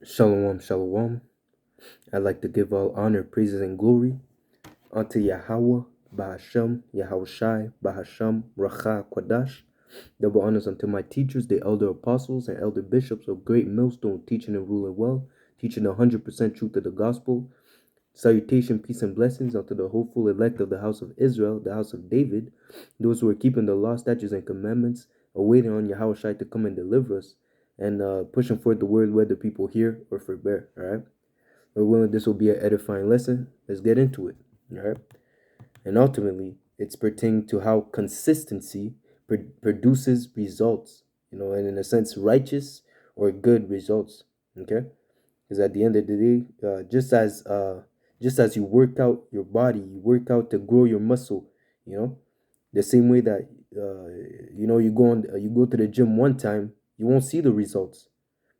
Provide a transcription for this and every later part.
Shalom, shalom. I'd like to give all honor, praises, and glory unto Yahweh, Bahashem, Yahushai, Bahasham, Racha, Kwadash. Double honors unto my teachers, the elder apostles and elder bishops of great millstone, teaching and ruling well, teaching 100% truth of the gospel. Salutation, peace, and blessings unto the hopeful elect of the house of Israel, the house of David, those who are keeping the law, statutes, and commandments, awaiting on Yahushai to come and deliver us, and pushing forth the word whether people hear or forbear. All right. Lord willing, this will be an edifying lesson. Let's get into it. All right. And ultimately, it's pertaining to how consistency produces results, and in a sense, righteous or good results. Okay. Because at the end of the day, just as you work out your body, you work out to grow your muscle, you know, the same way that you go to the gym one time, you won't see the results,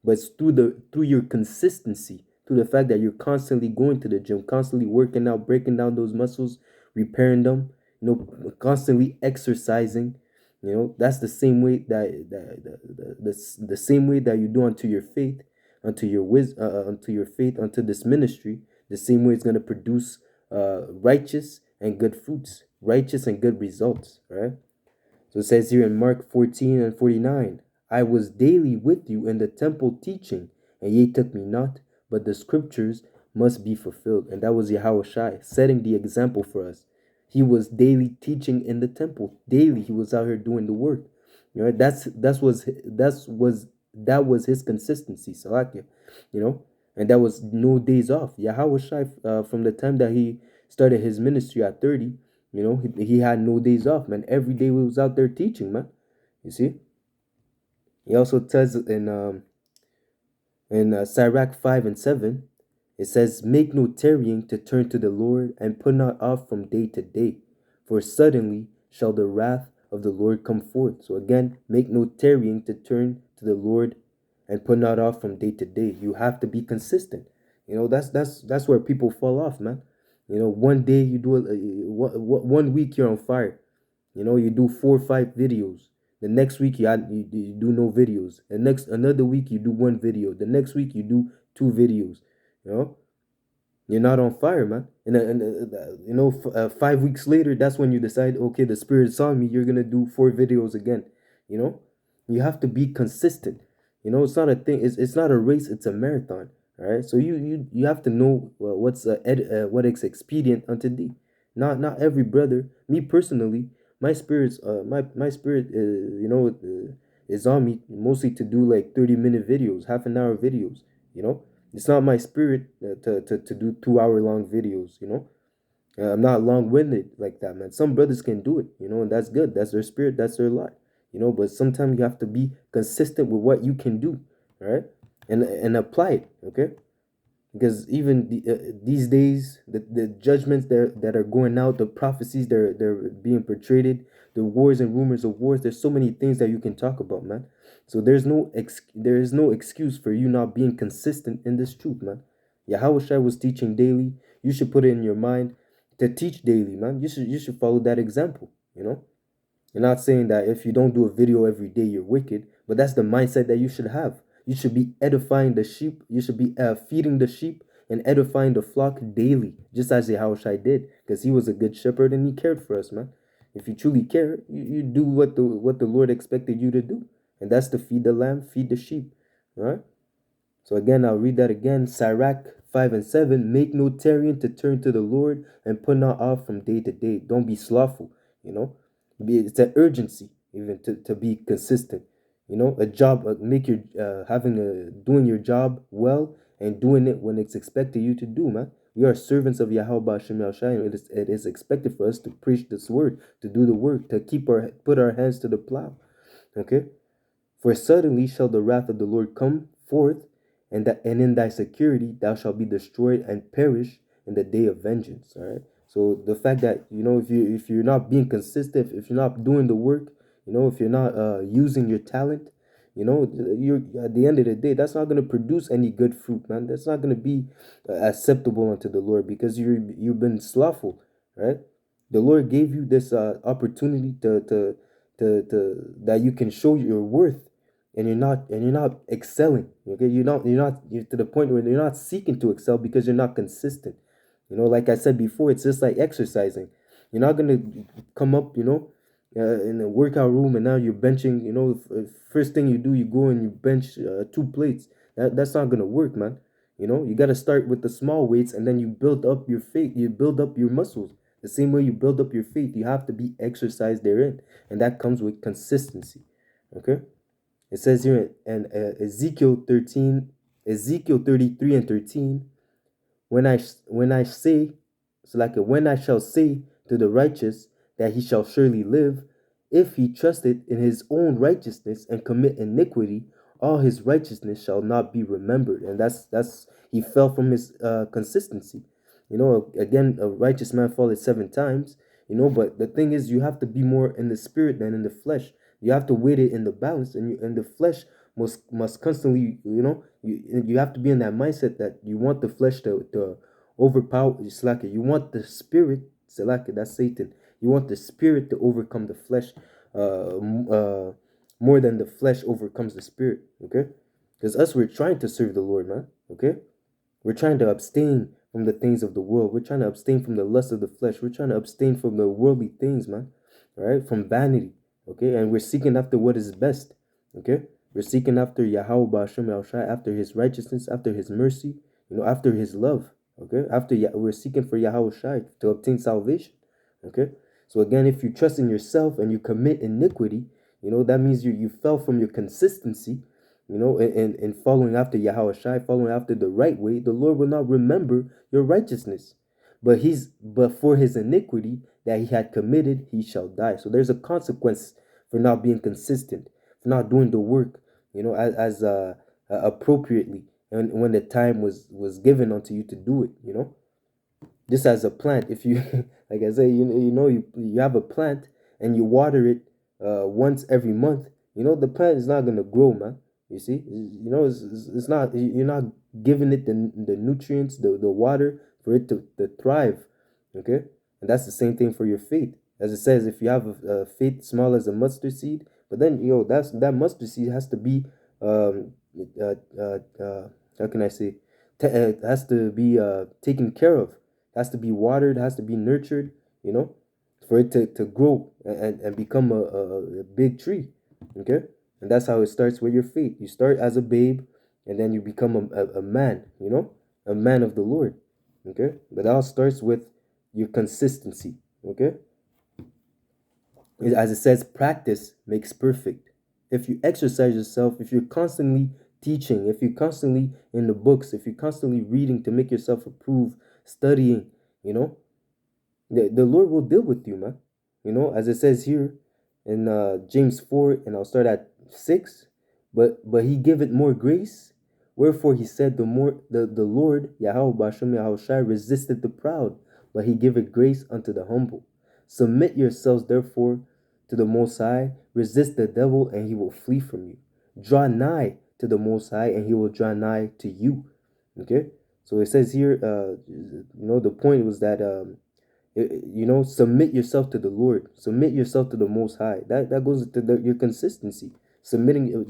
but it's through your consistency, through the fact that you're constantly going to the gym, constantly working out, breaking down those muscles, repairing them, constantly exercising. That's the same way the same way that you do unto your faith, unto your wisdom, unto your faith, unto this ministry. The same way it's going to produce righteous and good fruits, righteous and good results. Right. So it says here in Mark 14 and 49, I was daily with you in the temple teaching, and ye took me not, but the scriptures must be fulfilled. And that was Yahushai setting the example for us. He was daily teaching in the temple. Daily he was out here doing the work. That was his consistency, Salakia. And that was no days off. Yahushai, from the time that he started his ministry at 30, he had no days off, man. Every day he was out there teaching, man. You see? He also tells in Sirach 5 and 7, it says, make no tarrying to turn to the Lord, and put not off from day to day, for suddenly shall the wrath of the Lord come forth. So again, make no tarrying to turn to the Lord, and put not off from day to day. You have to be consistent. That's where people fall off, man. One day you do it, 1 week you're on fire. You do 4 or 5 videos. The next week you do no videos. The next another week you do one video. The next week you do 2 videos. You know, you're not on fire, man. And 5 weeks later, that's when you decide, okay, the spirit's on me. You're gonna do 4 videos again. You know, you have to be consistent. It's not a thing. It's not a race. It's a marathon. All right. So you have to know what is expedient unto thee. Not every brother. Me personally, my spirit is on me mostly to do like 30-minute videos, half an hour videos. It's not my spirit to do 2 hour long videos. I'm not long winded like that, man. Some brothers can do it, and that's good. That's their spirit. That's their lot. But sometimes you have to be consistent with what you can do, all right, and apply it, okay? Because even these days, the judgments that are going out, the prophecies they're being portrayed, the wars and rumors of wars. There's so many things that you can talk about, man. So there is no excuse for you not being consistent in this truth, man. Yahushua was teaching daily. You should put it in your mind to teach daily, man. You should follow that example. You're not saying that if you don't do a video every day, you're wicked, but that's the mindset that you should have. You should be edifying the sheep. You should be feeding the sheep and edifying the flock daily, just as Yahushua did, because he was a good shepherd and he cared for us, man. If you truly care, you do what the Lord expected you to do, and that's to feed the lamb, feed the sheep. All right. So again, I'll read that again. Sirach 5 and 7. Make no tarrying to turn to the Lord, and put not off from day to day. Don't be slothful. It's an urgency even to be consistent. A job, make your doing your job well and doing it when it's expected you to do, man. We are servants of Yahweh Hashem Yahushai, and it is expected for us to preach this word, to do the work, to put our hands to the plow. Okay. For suddenly shall the wrath of the Lord come forth, and in thy security thou shalt be destroyed and perish in the day of vengeance. All right. So the fact that if you're not being consistent, if you're not doing the work, if you're not using your talent, you're at the end of the day, that's not going to produce any good fruit, man. That's not going to be acceptable unto the Lord, because you've been slothful, right? The Lord gave you this opportunity to that you can show your worth and you're not excelling. Okay, you're to the point where you're not seeking to excel because you're not consistent. Like I said before, it's just like exercising. You're not gonna come up, in a workout room and now you're benching. First thing you do, you go and you bench 2 plates. That's not gonna work, man. You got to start with the small weights and then you build up your faith. You build up your muscles. The same way you build up your faith, you have to be exercised therein, and that comes with consistency. Okay. It says here in Ezekiel 33 and 13, when I say, so like when I shall say to the righteous that he shall surely live, if he trusted in his own righteousness and commit iniquity, all his righteousness shall not be remembered. And that's he fell from his consistency. Again, a righteous man falleth 7 times. But the thing is, you have to be more in the spirit than in the flesh. You have to weight it in the balance, and the flesh must constantly, you have to be in that mindset that you want the flesh to overpower. You want the spirit, that's Satan. You want the spirit to overcome the flesh, more than the flesh overcomes the spirit. Okay, because we're trying to serve the Lord, man. Okay, we're trying to abstain from the things of the world. We're trying to abstain from the lust of the flesh. We're trying to abstain from the worldly things, man. All right, from vanity. Okay, and we're seeking after what is best. Okay, we're seeking after Yahweh Ba'ashem Yahushai, after His righteousness, after His mercy, after His love. Okay, we're seeking for Yahweh Shai to obtain salvation. Okay, so again, if you trust in yourself and you commit iniquity, that means you fell from your consistency, and following after Yahweh Shai, following after the right way. The Lord will not remember your righteousness, but for his iniquity that he had committed, he shall die. So there's a consequence for not being consistent, for not doing the work, as appropriately, and when the time was given unto you to do it. Just as a plant, if you like I say, you have a plant and you water it once every month, the plant is not gonna grow, man. You see, it's not, you're not giving it the nutrients, the water for it to thrive. Okay, and that's the same thing for your faith, as it says, if you have a faith small as a mustard seed, but then that mustard seed has to be um uh, uh, uh how can I say, has to be taken care of, has to be watered, has to be nurtured, for it to grow and become a big tree. Okay, and that's how it starts with your faith. You start as a babe, and then you become a man, a man of the Lord. Okay, but it all starts with your consistency. Okay, as it says, practice makes perfect. If you exercise yourself, if you're constantly teaching, if you're constantly in the books, if you're constantly reading to make yourself improve, studying, you know the Lord will deal with you, man. As it says here in James 4, and I'll start at 6. But he giveth more grace. Wherefore he said, the Lord Yahweh Bashem Yahushai resisted the proud, but he giveth grace unto the humble. Submit yourselves therefore to the Most High, resist the devil, and he will flee from you. Draw nigh to the Most High, and he will draw nigh to you. Okay, so it says here, the point was that submit yourself to the Lord, submit yourself to the Most High. That goes to your consistency, submitting,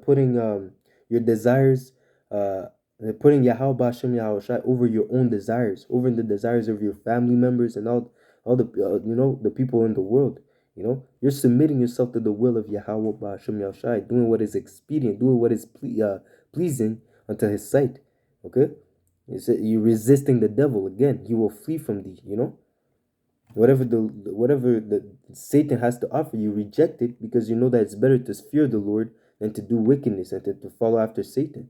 putting your desires, putting Yahweh Bashem Yahushai over your own desires, over the desires of your family members and all the the people in the world. You're submitting yourself to the will of Yahweh Bashem Yahushai, doing what is expedient, doing what is pleasing unto His sight. Okay, you're resisting the devil. Again, he will flee from thee. Whatever the Satan has to offer, you reject it, because you know that it's better to fear the Lord than to do wickedness and to follow after Satan.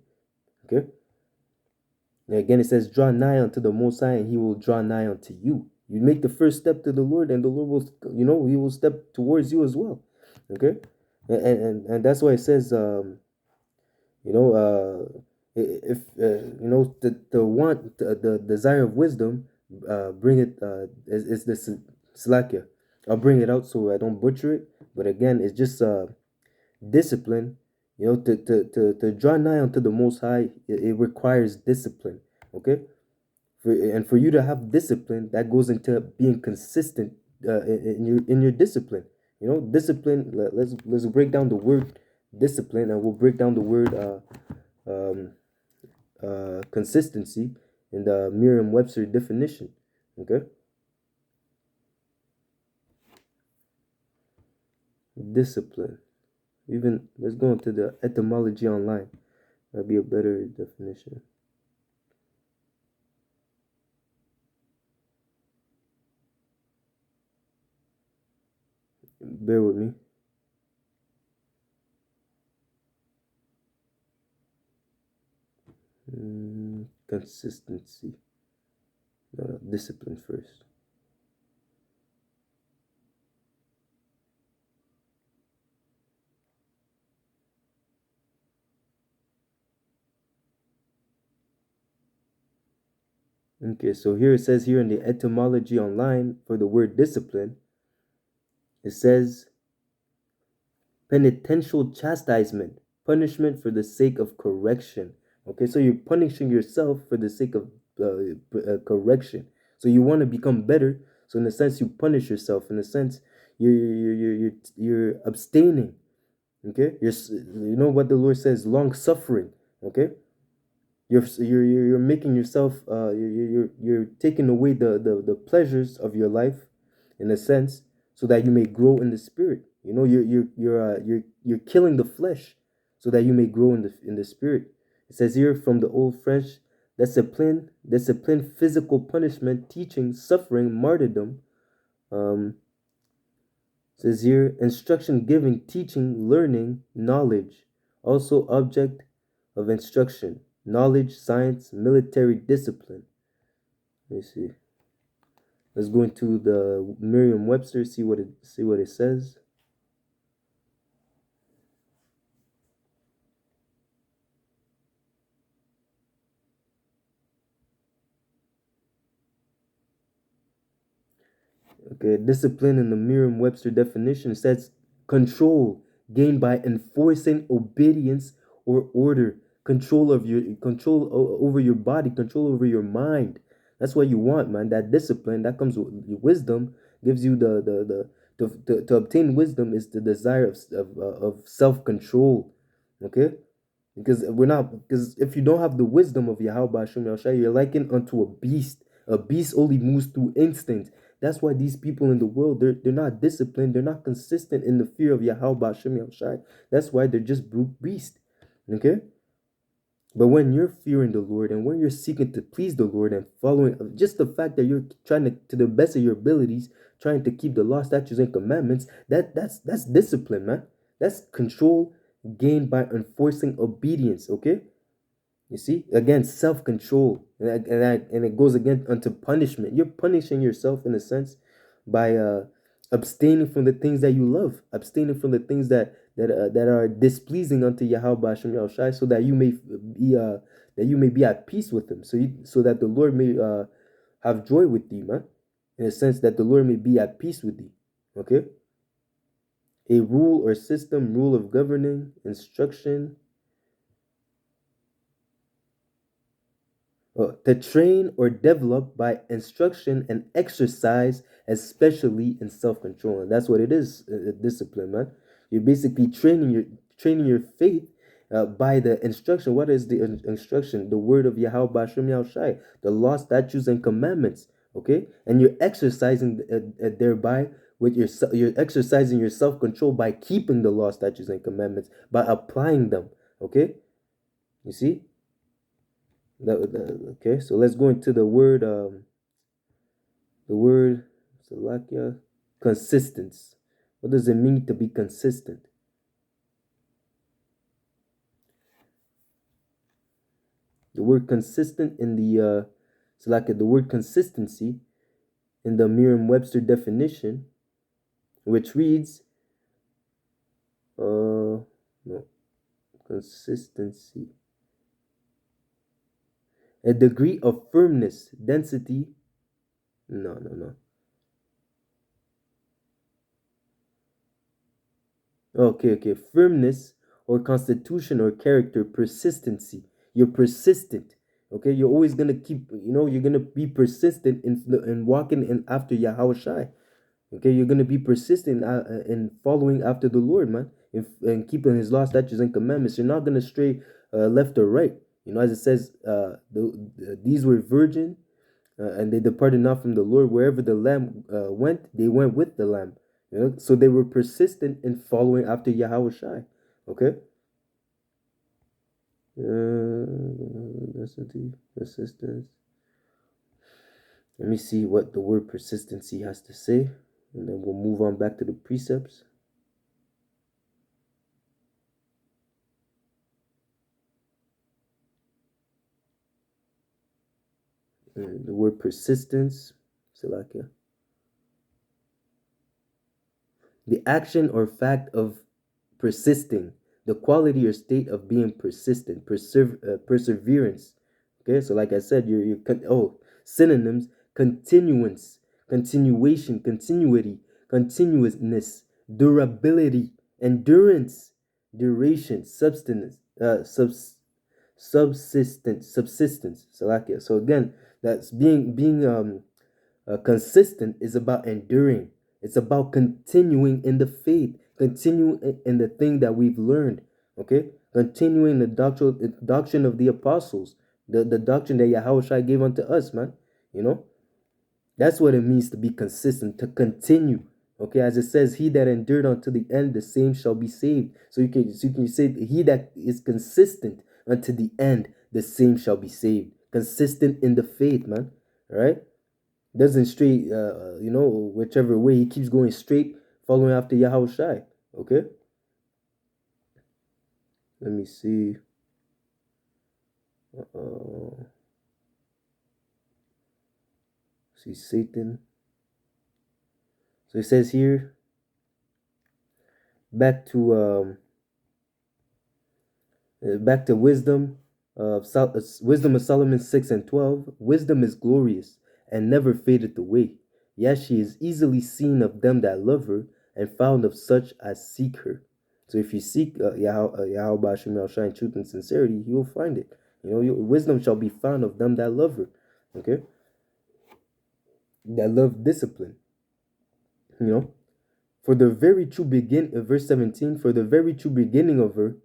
Okay. And again, it says, "Draw nigh unto the Most High, and He will draw nigh unto you." You make the first step to the Lord, and the Lord will, He will step towards you as well. Okay. And that's why it says, you know, if the want, the desire of wisdom, bring it, is this slakia. I'll bring it out so I don't butcher it. But again, it's just discipline. To draw nigh unto the Most High, it requires discipline. Okay, for you to have discipline, that goes into being consistent in your discipline. Discipline. Let's break down the word discipline, and we'll break down the word um, consistency in the Merriam-Webster definition. Okay, discipline. Even let's go into the etymology online. That'd be a better definition. Bear with me. Consistency. No, discipline first. Okay, so here it says here in the etymology online for the word discipline, it says penitential chastisement, punishment for the sake of correction. Okay, so you're punishing yourself for the sake of correction. So you want to become better. So in a sense, you punish yourself. In a sense, you're abstaining. Okay, you know what the Lord says, long suffering. Okay, you're making yourself you're taking away the pleasures of your life in a sense so that you may grow in the spirit. You know, you're killing the flesh so that you may grow in the spirit. It says here from the old French, discipline, physical punishment, teaching, suffering, martyrdom. It says here instruction, giving, teaching, learning, knowledge, also object of instruction, knowledge, science, military discipline. Let me see. Let's go into the Merriam-Webster, see what it says. Okay, discipline in the Merriam-Webster definition says control gained by enforcing obedience or order, control over your body, control over your mind. That's what you want, man. That discipline that comes with wisdom gives you to obtain wisdom is the desire of self control. Okay, because if you don't have the wisdom of Yahweh Hashem Yahushua, you're likened unto a beast. A beast only moves through instinct. That's why these people in the world, they're not disciplined, they're not consistent in the fear of Yahweh Hashem Yahushua. That's why they're just brute beast. Okay? But when you're fearing the Lord and when you're seeking to please the Lord and following just the fact that you're trying to the best of your abilities, trying to keep the law, statutes, and commandments, that's discipline, man. That's control gained by enforcing obedience. Okay, you see, again, self-control, and it goes again unto punishment. You're punishing yourself in a sense by abstaining from the things that you love, abstaining from the things that are displeasing unto Yahweh Hashem Yahushai, so that you may be at peace with Him, so that the Lord may have joy with thee, man. In a sense that the Lord may be at peace with thee. Okay, a rule or system, rule of governing, instruction. To train or develop by instruction and exercise, especially in self-control. And that's what it is, discipline, man. You're basically training your faith by the instruction. What is the instruction? The word of Yahweh Bashem Yahushai, the law, statutes, and commandments. Okay, and you're exercising thereby with you're exercising your self-control by keeping the law, statutes, and commandments, by applying them. Okay, you see. Okay, so let's go into the word Salakia, consistence. What does it mean to be consistent? The word consistent in the Salakia, the word consistency in the Merriam-Webster definition, which reads no, consistency, a degree of firmness, density. No. Okay. Firmness or constitution or character, persistency. You're persistent. Okay, you're always gonna keep. You're gonna be persistent in walking in after Yahweh Shai. Okay, you're gonna be persistent in following after the Lord, man. in keeping His law, statutes, and commandments. You're not going to stray left or right. As it says, these were virgin, and they departed not from the Lord. Wherever the lamb went, they went with the lamb. So they were persistent in following after Yahweh Shai. Okay. Persistence. Let me see what the word persistency has to say, and then we'll move on back to the precepts. The word persistence, Salakia. The action or fact of persisting, the quality or state of being persistent, perseverance. Okay, so like I said, synonyms: continuance, continuation, continuity, continuousness, durability, endurance, duration, subsistence. So again, that's being consistent is about enduring. It's about continuing in the faith, continuing in the thing that we've learned. Okay, continuing the doctrine of the apostles, the doctrine that Yahweh gave unto us, man. That's what it means to be consistent, to continue. Okay, as it says, he that endured unto the end, the same shall be saved. So you can say, he that is consistent unto the end, the same shall be saved. Consistent in the faith, man. All right. Doesn't stray, whichever way, he keeps going straight, following after Yahweh Shai. Okay. Let me see. See Satan. So it says here, back to wisdom of Solomon 6:12. Wisdom is glorious and never fadeth away. Yes, she is easily seen of them that love her, and found of such as seek her. So if you seek Yahweh Ba'ashem Yahshua in truth and sincerity, you will find it. Wisdom shall be found of them that love her. Okay, that love discipline. For the very true verse 17, for the very true beginning of her,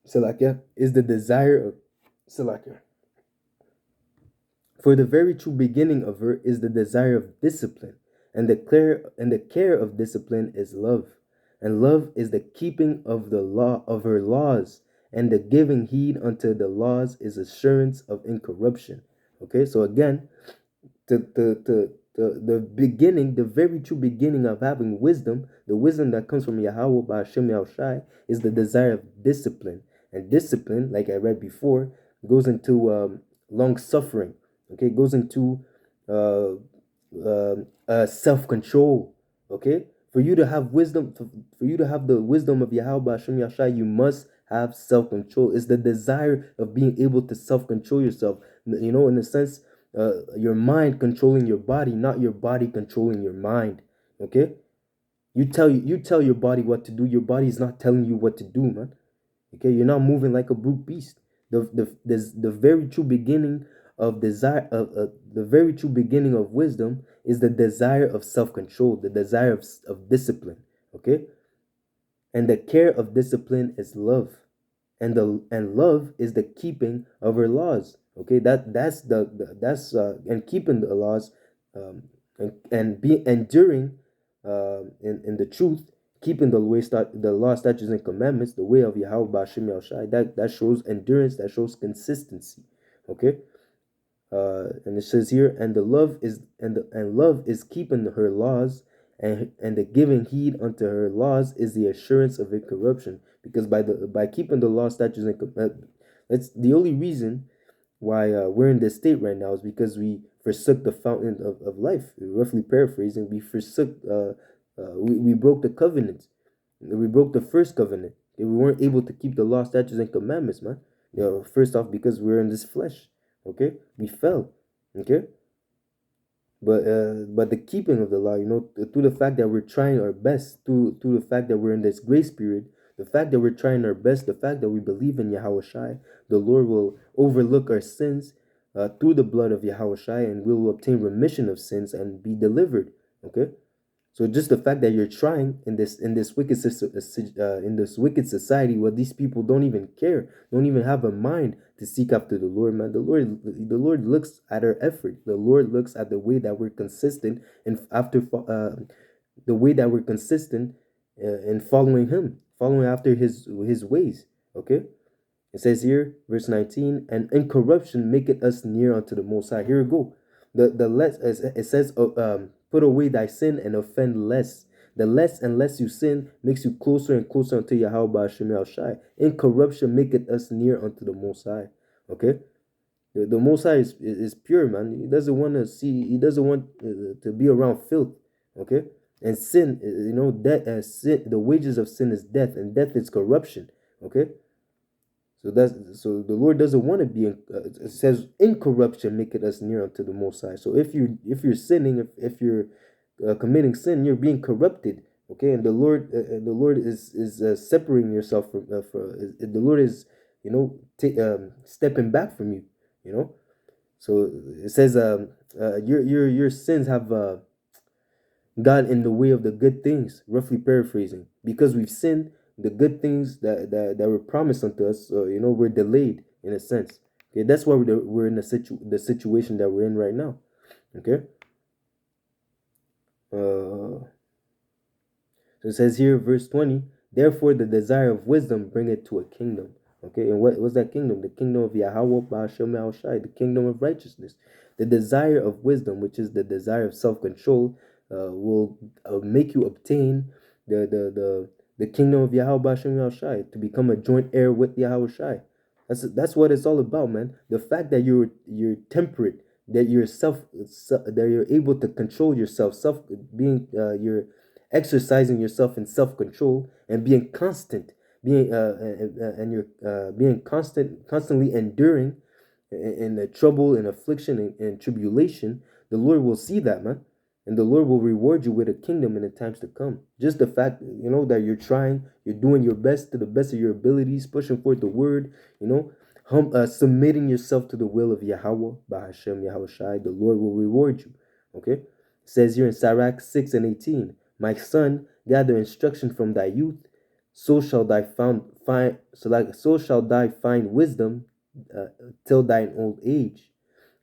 Salakia, is the desire of Salakia. For the very true beginning of her is the desire of discipline, and the care of discipline is love, and love is the keeping of the law of her laws, and the giving heed unto the laws is assurance of incorruption. Okay, so again, the beginning, the very true beginning of having wisdom, the wisdom that comes from Yahweh Ba'ashem Yahushai, is the desire of discipline. And discipline, like I read before, goes into long suffering. Okay, goes into self-control. Okay, for you to have wisdom, for you to have the wisdom of Yahweh Ba'ashem Yahushai, you must have self-control. It's the desire of being able to self-control yourself. In the sense, your mind controlling your body, not your body controlling your mind. Okay, you tell your body what to do. Your body is not telling you what to do, man. Okay, you're not moving like a brute beast. The very true beginning of desire the very true beginning of wisdom is the desire of self-control, the desire of discipline. Okay, and the care of discipline is love, and love is the keeping of her laws. Okay, that's and keeping the laws, and be enduring in the truth, keeping the law, statutes, and commandments, the way of Yahweh Ba'ashem Yahushai. That shows endurance, that shows consistency. Okay, and it says here, and love is keeping her laws, and the giving heed unto her laws is the assurance of incorruption. Because by keeping the law, statutes, and that's the only reason why we're in this state right now, is because we forsook the fountain of life. Roughly paraphrasing, we forsook, we broke the covenant. We broke the first covenant. We weren't able to keep the law, statutes, and commandments, man. First off, because we're in this flesh. Okay, we fell. Okay, but the keeping of the law, through the fact that we're trying our best, through the fact that we're in this grace period, the fact that we're trying our best, the fact that we believe in Yahweh Shai, the Lord will overlook our sins through the blood of Yahweh Shai, and we will obtain remission of sins and be delivered. Okay, So just the fact that you're trying in this wicked society where these people don't even care, don't even have a mind to seek after the Lord, man. The Lord looks at our effort. The Lord looks at the way that we're consistent and the way that we're consistent in following Him, following after His ways. Okay. It says here, verse 19, and in corruption maketh us near unto the Most High. Here we go. The less it says, put away thy sin and offend less. The less and less you sin makes you closer and closer unto Yahweh Hashem Shai. In corruption maketh us near unto the Most High. Okay, the Most High is pure, man. He doesn't want to see. He doesn't want to be around filth. Okay, and sin, sin. The wages of sin is death, and death is corruption. Okay. So the Lord doesn't want to be in. It says in corruption make it us near unto the Most High. So if you're sinning, if you're committing sin, you're being corrupted. Okay, and the Lord is separating yourself the Lord is stepping back from you. You know. So it says your sins have got in the way of the good things. Roughly paraphrasing, because we've sinned, the good things that were promised unto us, we're delayed in a sense. Okay, that's why we're in the situation that we're in right now. Okay. So it says here, verse 20, therefore the desire of wisdom bringeth to a kingdom. Okay, and what was that kingdom? The kingdom of Yahweh Ba'ashem Shai, the kingdom of righteousness. The desire of wisdom, which is the desire of self-control, will make you obtain the kingdom of Yahweh Ba'ashem Shai, to become a joint heir with Yahweh Shai. That's what it's all about, man. The fact that you're temperate, that you're able to control yourself, you're exercising yourself in self-control and being constant, and you're being constantly enduring in the trouble and affliction and tribulation. The Lord will see that, man, and the Lord will reward you with a kingdom in the times to come. Just the fact, that you're trying, you're doing your best to the best of your abilities, pushing forth the word, submitting yourself to the will of Yahweh, Bahashem Yahweh Shai, the Lord will reward you. Okay? It says here in Sirach 6:18, my son, gather instruction from thy youth, so shall thy find wisdom till thine old age.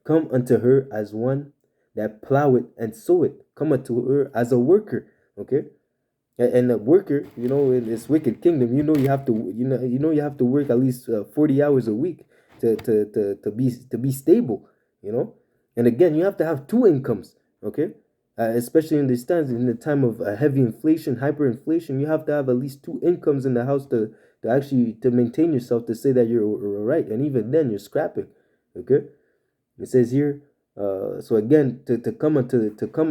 Come unto her as one that ploweth and soweth. Come unto her as a worker. Okay? And a worker, in this wicked kingdom, you have to you have to work at least 40 hours a week to be stable, and again, you have to have two incomes. Okay, especially in these times, in the time of heavy inflation, hyperinflation, you have to have at least two incomes in the house to actually to maintain yourself, to say that you're right, and even then you're scrapping. Okay, it says here, so again, to come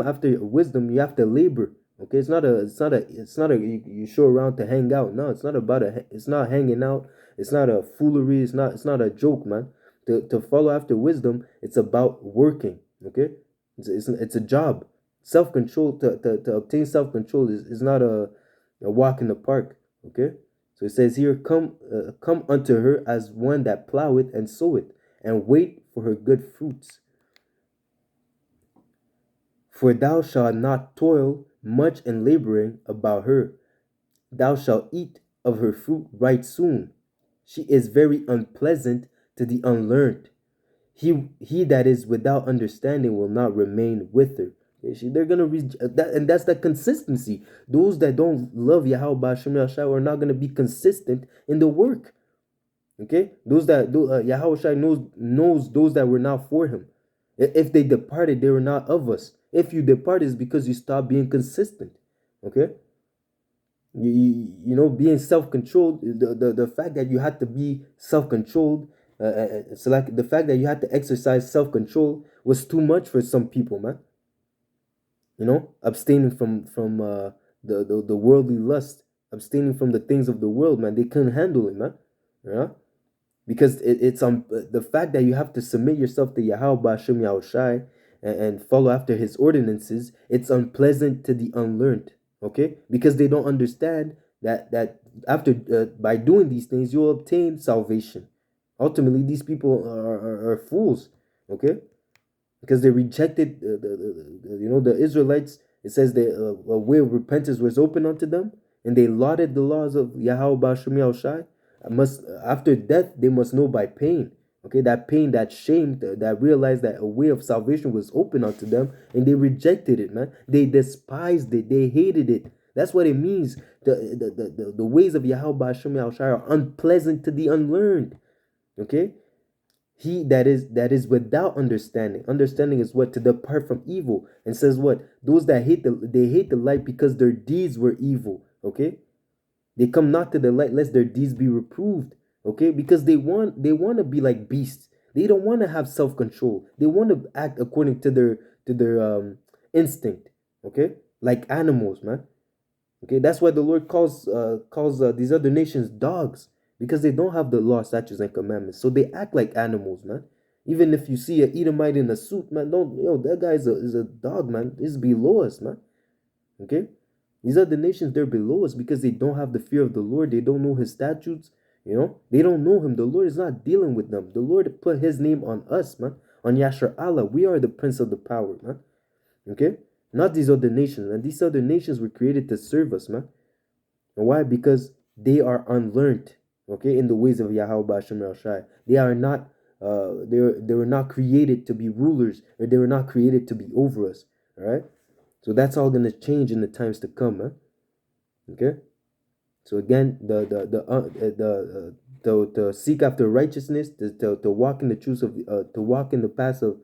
after wisdom, you have to labor. Okay, it's not a you show around to hang out. No, it's not hanging out. It's not a foolery. It's not a joke, man. To follow after wisdom, it's about working. Okay, it's a job. Self-control, to obtain self-control is not a walk in the park. Okay, so it says here, come unto her as one that ploweth and soweth, and wait for her good fruits. For thou shalt not toil much in laboring about her. Thou shalt eat of her fruit right soon. She is very unpleasant to the unlearned. He that is without understanding will not remain with her. They're gonna reach that, and that's the consistency. Those that don't love Yahweh B'Shem Yahshua are not gonna be consistent in the work. Okay, those that Yahweh Shai knows those that were not for him. If they departed, they were not of us. If you depart, it's because you stopped being consistent. Okay, being self-controlled. The fact that you had to be self-controlled, so like the fact that you had to exercise self-control was too much for some people, man. Abstaining from the worldly lust, abstaining from the things of the world, man. They couldn't handle it, man. Yeah. Because it's the fact that you have to submit yourself to Yahweh Ba'ashem Yahushai and follow after his ordinances. It's unpleasant to the unlearned. Okay, because they don't understand that after by doing these things you'll obtain salvation. Ultimately, these people are fools. Okay, because they rejected the Israelites. It says that a way of repentance was open unto them, and they lauded the laws of Yahweh Bashim Yahushai. Must after death they must know by pain. Okay, that pain, that shame, that realized that a way of salvation was open unto them, and they rejected it, man. They despised it. They hated it. That's what it means. The ways of Yahweh Bashim Yahushai are unpleasant to the unlearned. Okay, he that is without understanding. Understanding is what? To depart from evil. And says what? Those that hate they hate the light because their deeds were evil. Okay, they come not to the light lest their deeds be reproved. Okay, because they want to be like beasts. They don't want to have self-control. They want to act according to their instinct. Okay, like animals, man. Okay, that's why the Lord calls these other nations dogs, because they don't have the law, statutes, and commandments. So they act like animals, man. Even if you see an Edomite in a suit, man, don't that guy is a dog, man. This is below us, man. Okay, these other nations, they're below us because they don't have the fear of the Lord. They don't know His statutes. They don't know Him. The Lord is not dealing with them. The Lord put His name on us, man. On Yashar Allah, we are the Prince of the Power, man. Okay. Not these other nations, man. These other nations were created to serve us, man. And why? Because they are unlearned, okay, in the ways of Yahweh Bashim Shai. They are not they were not created to be rulers, or they were not created to be over us. All right? So that's all gonna change in the times to come, man. Okay? So again, to seek after righteousness, to walk in the truth of to walk in the path of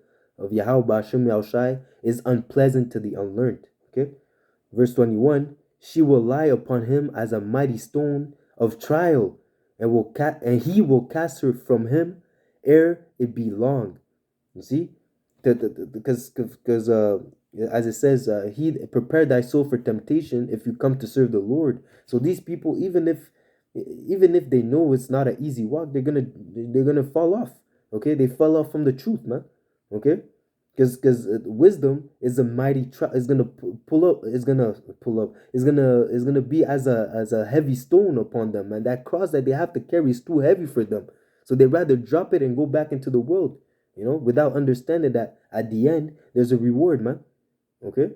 Yahweh Bashim Yahushai is unpleasant to the unlearned. Okay, verse 21: She will lie upon him as a mighty stone of trial, and he will cast her from him ere it be long. You see, because as it says, he prepared thy soul for temptation if you come to serve the Lord. So these people, even if they know it's not an easy walk, they're gonna fall off. Okay, they fell off from the truth, man. Okay, because wisdom is a mighty is gonna pull up. Is gonna pull up. Is gonna be as a heavy stone upon them, and that cross that they have to carry is too heavy for them. So they rather drop it and go back into the world, without understanding that at the end there's a reward, man. Okay.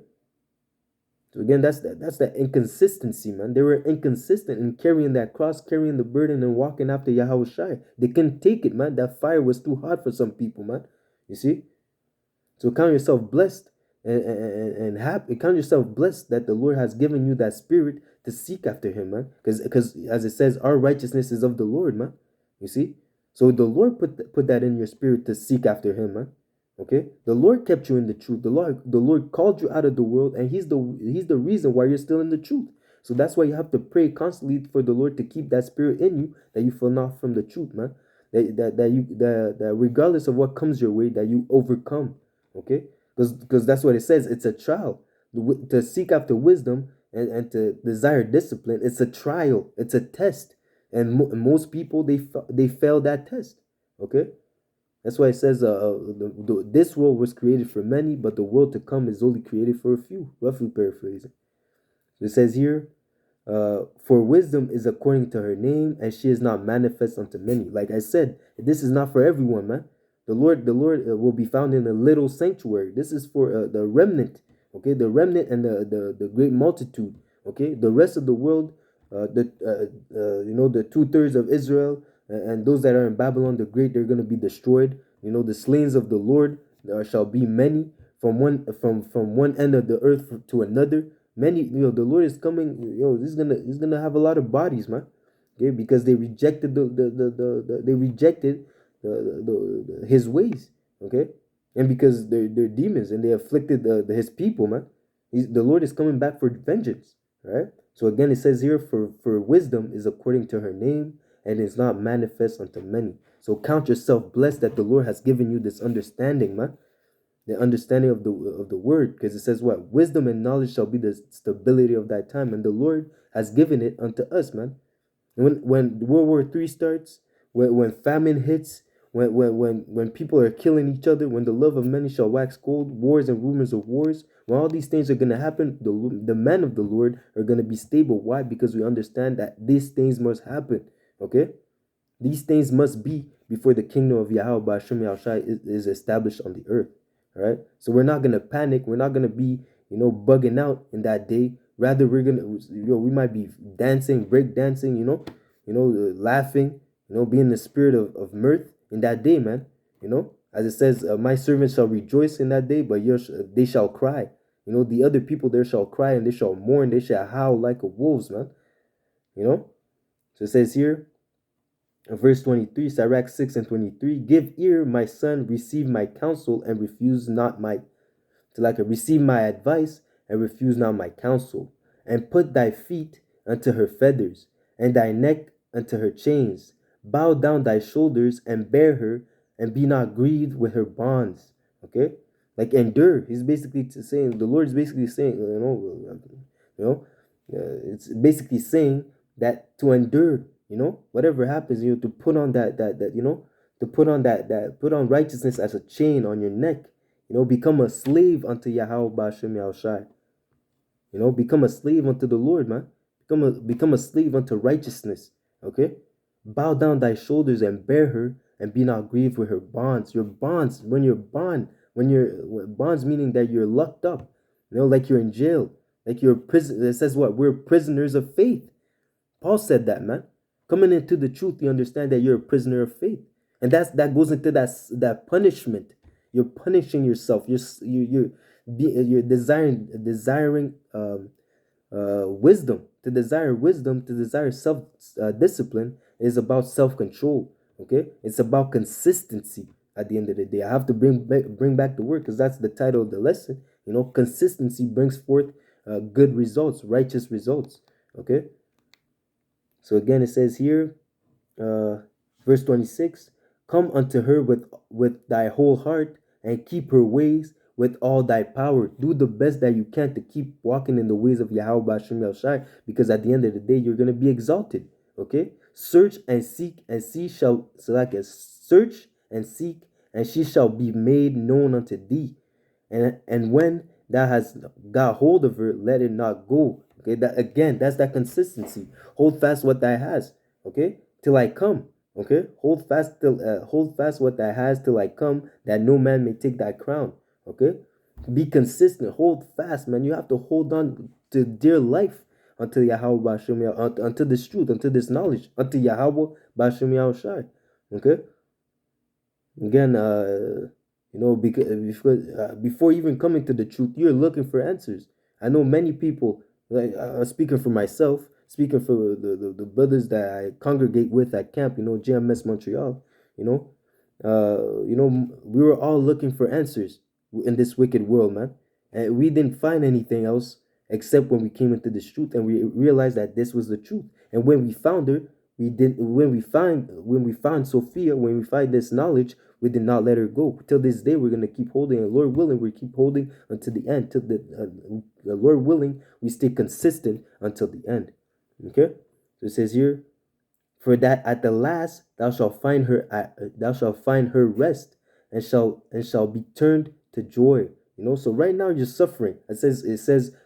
So again, that's that inconsistency, man. They were inconsistent in carrying that cross, carrying the burden, and walking after Yahweh Shai. They couldn't take it, man. That fire was too hot for some people, man. You see? So count yourself blessed and happy. Count yourself blessed that the Lord has given you that spirit to seek after Him, man. Because as it says, our righteousness is of the Lord, man. You see? So the Lord put that in your spirit to seek after Him, man. Okay, the Lord kept you in the truth. The Lord called you out of the world, and He's the reason why you're still in the truth. So that's why you have to pray constantly for the Lord to keep that spirit in you, that you fall not from the truth, man. That regardless of what comes your way, that you overcome. Okay, because that's what it says. It's a trial to seek after wisdom and to desire discipline. It's a trial. It's a test, and most people they fail that test. Okay. That's why it says this world was created for many, but the world to come is only created for a few. Roughly paraphrasing. It says here, for wisdom is according to her name, and she is not manifest unto many. Like I said, this is not for everyone, man. The Lord will be found in a little sanctuary. This is for the remnant, okay, the remnant and the great multitude, okay. The rest of the world, the 2/3 of Israel, and those that are in Babylon the Great, they're going to be destroyed. The slains of the Lord shall be many from one end of the earth to another. Many, the Lord is coming. He's gonna have a lot of bodies, man. Okay, because they rejected they rejected His ways. Okay, and because they're demons and they afflicted His people, man. The Lord is coming back for vengeance. Right. So again, it says here, for wisdom is according to her name, and is not manifest unto many. So count yourself blessed that the Lord has given you this understanding, man. The understanding of the word, because it says what? Wisdom and knowledge shall be the stability of that time, and the Lord has given it unto us, man. When World War III starts, when famine hits, when people are killing each other, when the love of many shall wax cold, wars and rumors of wars, when all these things are going to happen, the men of the Lord are going to be stable. Why? Because we understand that these things must happen. Okay, these things must be before the kingdom of Yahweh Bashim Yahushai is established on the earth. All right, so we're not gonna panic. We're not gonna be bugging out in that day. Rather, we might be dancing, break dancing, laughing, be in the spirit of mirth in that day, man. As it says, my servants shall rejoice in that day, but they shall cry. The other people there shall cry and they shall mourn, they shall howl like a wolves, man. So it says here, verse 23, Sirach 6 and 23, give ear, my son, receive my counsel, and refuse not receive my advice, and refuse not my counsel, and put thy feet unto her feathers, and thy neck unto her chains. Bow down thy shoulders, and bear her, and be not grieved with her bonds. Okay? Like endure. He's basically saying, the Lord is basically saying, it's basically saying that to endure, whatever happens, to put on to put on righteousness as a chain on your neck, become a slave unto Yahweh Ba'ashem Yahushai. Become a slave unto the Lord, man. Become a slave unto righteousness. Okay? Bow down thy shoulders and bear her, and be not grieved with her bonds. Your bonds, when you're bonds meaning that you're locked up, like you're in jail, like you're prison. It says what? We're prisoners of faith. Paul said that, man. Coming into the truth, you understand that you're a prisoner of faith, and that goes into that punishment. You're punishing yourself. You're desiring wisdom. To desire wisdom, to desire self discipline is about self control. Okay, it's about consistency. At the end of the day, I have to bring back the word because that's the title of the lesson. Consistency brings forth good results, righteous results. Okay. So again, it says here, verse 26, come unto her with thy whole heart, and keep her ways with all thy power. Do the best that you can to keep walking in the ways of Yahweh Ba'ashem Yahushai, because at the end of the day, you're going to be exalted. Okay? Search and seek, and search and seek, and she shall be made known unto thee. And when thou hast got hold of her, let it not go. Okay, that's that consistency. Hold fast what thou has. Okay, till I come. Okay, hold fast what thou has till I come, that no man may take thy crown. Okay, be consistent. Hold fast, man. You have to hold on to dear life until Yahweh Ba'ashem, until this truth, until this knowledge, until Yahweh Ba'ashem Yahushai. Okay. Again, because before even coming to the truth, you're looking for answers. I know many people, like speaking for myself, speaking for the brothers that I congregate with at camp, JMS Montreal, we were all looking for answers in this wicked world, man. And we didn't find anything else except when we came into this truth and we realized that this was the truth. And when we found her, when we find Sophia, when we find this knowledge, we did not let her go. Till this day, we're gonna keep holding, and Lord willing, we keep holding until the end. Till the Lord willing, we stay consistent until the end. Okay, so it says here, for that at the last thou shalt find her rest, and shall be turned to joy. So right now you're suffering. It says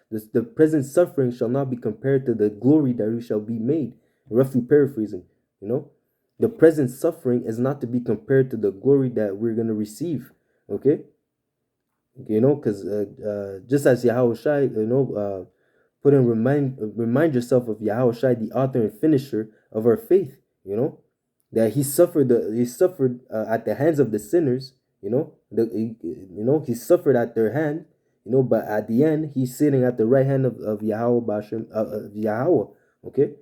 the present suffering shall not be compared to the glory that you shall be made. Roughly paraphrasing, the present suffering is not to be compared to the glory that we're going to receive. Okay, because just as Yahweh Shai, remind yourself of Yahweh Shai, the author and finisher of our faith. That he suffered at the hands of the sinners. He suffered at their hand. But at the end, he's sitting at the right hand of Yahweh Ba'ashem, of Yahweh. Okay.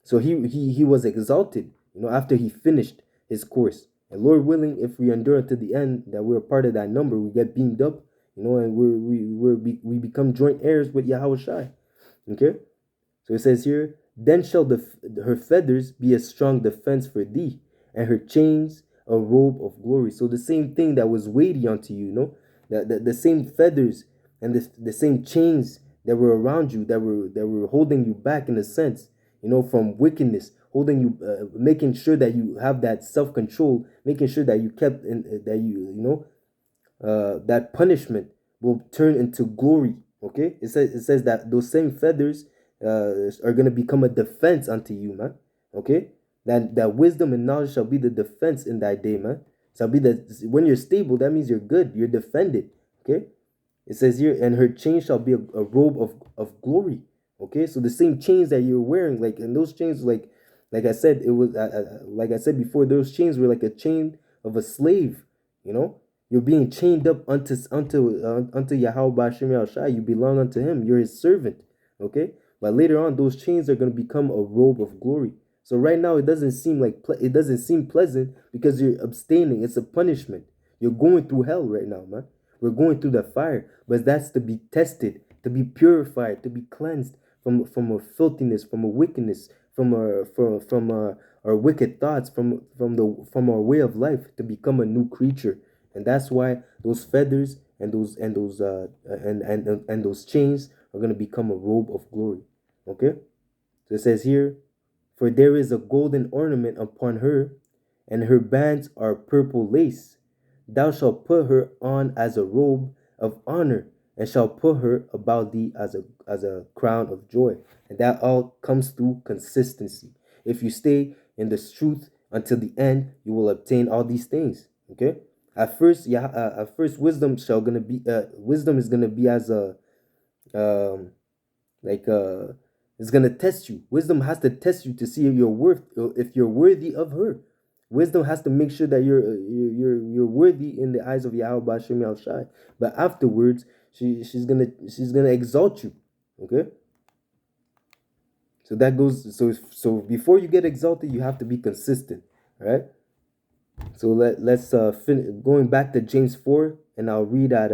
So he was exalted, after he finished his course. And Lord willing, if we endure unto the end, that we're a part of that number, we get beamed up, and we become joint heirs with Yahweh Shai. Okay? So it says here, then shall her feathers be a strong defense for thee, and her chains a robe of glory. So the same thing that was weighty unto you, the same feathers and the same chains that were around you, that were holding you back in a sense, from wickedness, holding you, making sure that you have that self-control, making sure that you kept in, that punishment will turn into glory. Okay, it says that those same feathers are going to become a defense unto you, man. Okay, that wisdom and knowledge shall be the defense in thy day, man. Shall be that when you're stable, that means you're good, you're defended. Okay, It says here, and her chain shall be a robe of glory. Okay, so the same chains that you're wearing, like, and those chains, like I said, it was like I said before, those chains were like a chain of a slave. You know, you're being chained up unto Yahweh Bashim Yahushai. You belong unto Him. You're His servant. Okay, but later on, those chains are going to become a robe of glory. So right now, it doesn't seem like it doesn't seem pleasant because you're abstaining. It's a punishment. You're going through hell right now, man. We're going through the fire, but that's to be tested, to be purified, to be cleansed from a filthiness, from a wickedness, from our wicked thoughts, from our way of life, to become a new creature. And that's why those feathers and those chains are going to become a robe of glory. Okay? So it says here, for there is a golden ornament upon her, and her bands are purple lace. Thou shalt put her on as a robe of honor, and shalt put her about thee as a crown of joy. And that all comes through consistency. If you stay in the truth until the end, you will obtain all these things. Okay. At first, wisdom is gonna be as a like it's gonna test you. Wisdom has to test you to see if you're worthy of her. Wisdom has to make sure that you're worthy in the eyes of Yahweh Bashim Yahushai. But afterwards, she's gonna exalt you. Okay. So that goes. So before you get exalted, you have to be consistent. All right. So let's going back to James 4, and I'll read at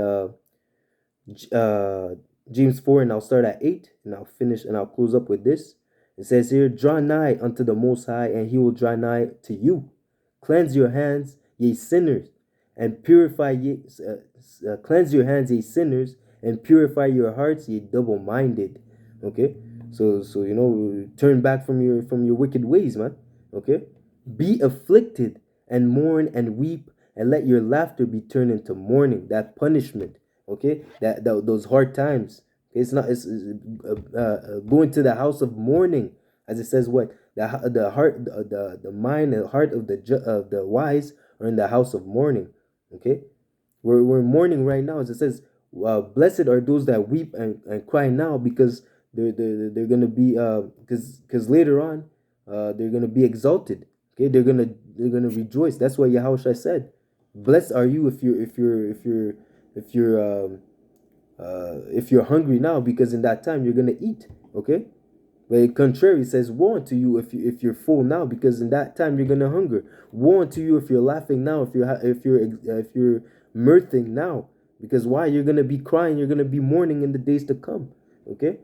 James 4, and I'll start at 8, and I'll finish, and I'll close up with this. It says here, draw nigh unto the Most High, and He will draw nigh to you. Cleanse your hands, ye sinners, and cleanse your hands, ye sinners, and purify your hearts, ye double-minded. Okay, so turn back from your wicked ways, man. Okay, be afflicted and mourn and weep, and let your laughter be turned into mourning. That punishment. Okay, that those hard times. It's not. It's going to the house of mourning, as it says. What the heart, the mind and heart of the wise are in the house of mourning. Okay, we're mourning right now, as it says. Blessed are those that weep and cry now, because they're gonna be because later on they're gonna be exalted. Okay, they're gonna rejoice. That's what Yahushua said. Blessed are you if you're hungry now, because in that time you're gonna eat. Okay, but the contrary says, woe unto you if you're full now, because in that time you're gonna hunger. Woe unto you if you're laughing now, if you're mirthing now, because why? You're gonna be crying, you're gonna be mourning in the days to come. Okay.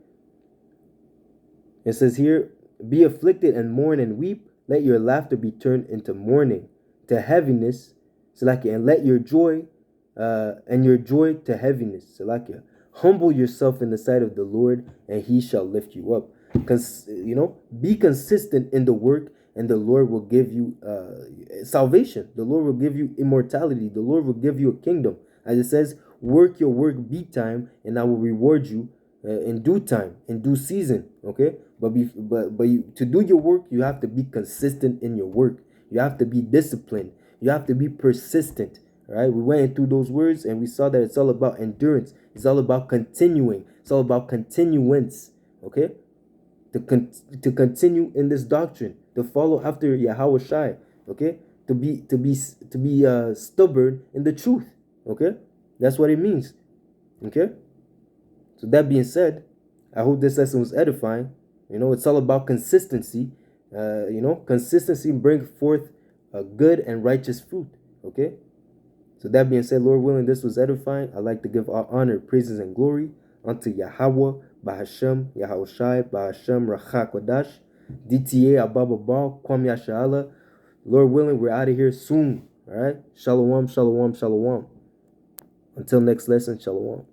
It says here, be afflicted and mourn and weep. Let your laughter be turned into mourning, to heaviness. Salakia, and let your joy to heaviness. Salakia. Humble yourself in the sight of the Lord, and He shall lift you up. Be consistent in the work, and the Lord will give you salvation. The Lord will give you immortality. The Lord will give you a kingdom. As it says, work your work beat time, and I will reward you in due time, in due season. Okay, but to do your work, you have to be consistent in your work. You have to be disciplined. You have to be persistent. All right, we went through those words, and we saw that it's all about endurance. It's all about continuing. It's all about continuance. Okay, to continue in this doctrine, to follow after Yahweh Shai. Okay, to be stubborn in the truth. Okay, that's what it means. Okay. So that being said, I hope this lesson was edifying. It's all about consistency. Consistency brings forth a good and righteous fruit. Okay. So that being said, Lord willing, this was edifying. I'd like to give all honor, praises, and glory unto Yahweh, Bahashem, Yahushai, Bahashem, Rachak Wadash, DTA, Ababa, Kwam Yasha'Allah. Lord willing, we're out of here soon. All right. Shalom, shalom, shalom. Until next lesson, shalom.